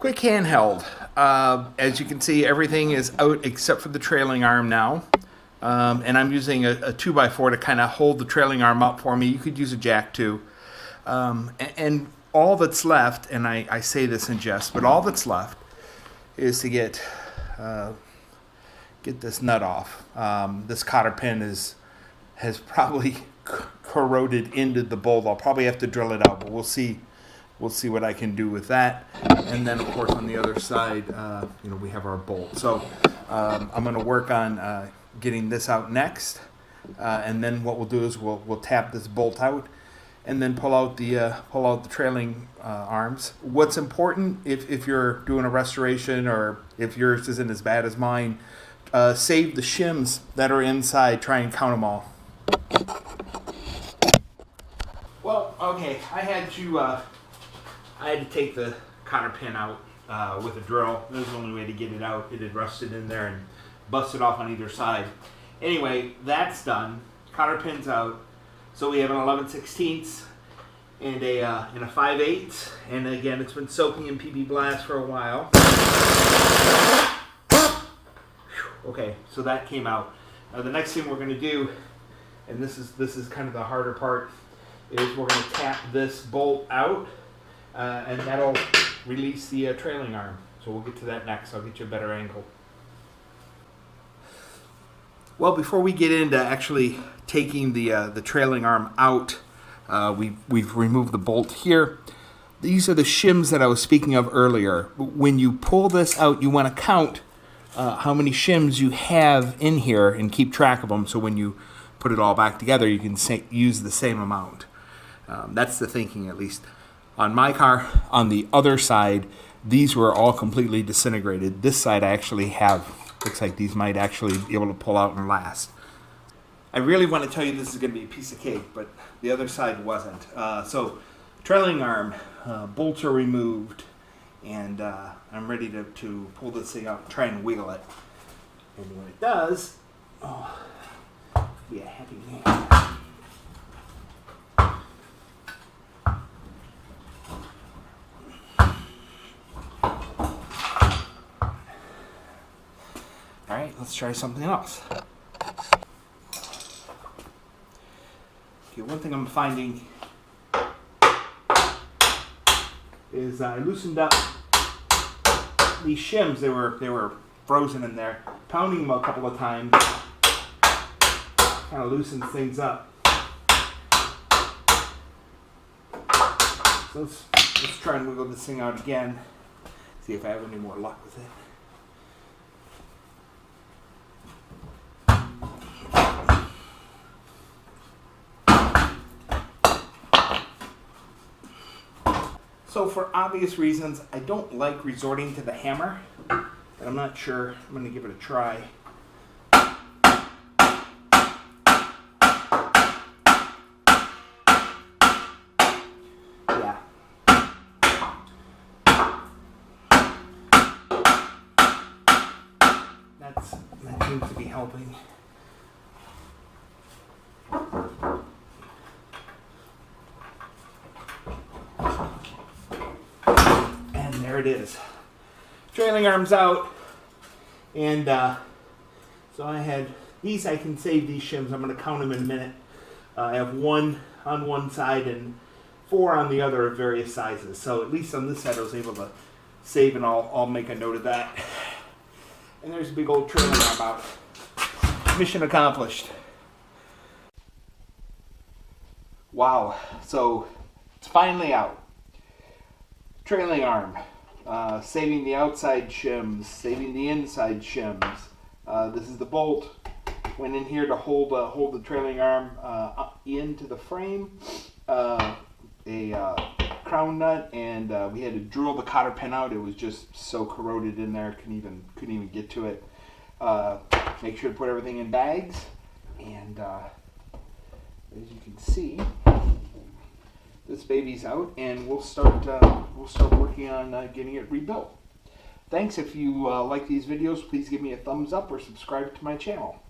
Quick handheld. As you can see, everything is out except for the trailing arm now. And I'm using a 2x4 to kind of hold the trailing arm up for me. You could use a jack too. And all that's left, and I say this in jest, but all that's left is to get this nut off. This cotter pin has probably corroded into the bolt. I'll probably have to drill it out, but we'll see. We'll see what I can do with that. And then, of course, on the other side, we have our bolt. So I'm going to work on getting this out next. And then what we'll do is we'll tap this bolt out and then pull out the trailing arms. What's important, if you're doing a restoration or if yours isn't as bad as mine, save the shims that are inside. Try and count them all. Well, okay, I had to take the cotter pin out with a drill. That was the only way to get it out. It had rusted in there and busted off on either side. Anyway, that's done. Cotter pin's out. So we have an 11/16 and a 5/8. And again, it's been soaking in PB Blast for a while. Okay, so that came out. Now the next thing we're going to do, and this is kind of the harder part, is we're going to tap this bolt out. And that'll release the trailing arm. So we'll get to that next. I'll get you a better angle. Well, before we get into actually taking the trailing arm out, we've removed the bolt here. These are the shims that I was speaking of earlier. When you pull this out, you want to count how many shims you have in here and keep track of them. So when you put it all back together, you can use the same amount. That's the thinking, at least. On my car, on the other side, these were all completely disintegrated. This side I actually have, looks like these might actually be able to pull out and last. I really want to tell you this is going to be a piece of cake, but the other side wasn't. So, trailing arm, bolts are removed, and I'm ready to pull this thing out and try and wheel it. And when it does, oh, be a happy man. Alright, let's try something else. Okay, one thing I'm finding is I loosened up these shims. They were frozen in there. Pounding them a couple of times kind of loosens things up. So let's try and wiggle this thing out again. See if I have any more luck with it. So for obvious reasons, I don't like resorting to the hammer, but I'm not sure. I'm going to give it a try. Yeah. That seems to be helping. There it is. Trailing arms out. And so I had these. I can save these shims. I'm going to count them in a minute. I have 1 on one side and 4 on the other of various sizes. So at least on this side I was able to save, and I'll make a note of that. And there's a big old trailing arm out. Mission accomplished. Wow. So it's finally out. Trailing arm. Saving the outside shims, saving the inside shims. This is the bolt. Went in here to hold the trailing arm into the frame. A crown nut, and we had to drill the cotter pin out. It was just so corroded in there, couldn't even get to it. Make sure to put everything in bags, and as you can see, this baby's out, and we'll start working on getting it rebuilt. Thanks. If you like these videos, please give me a thumbs up or subscribe to my channel.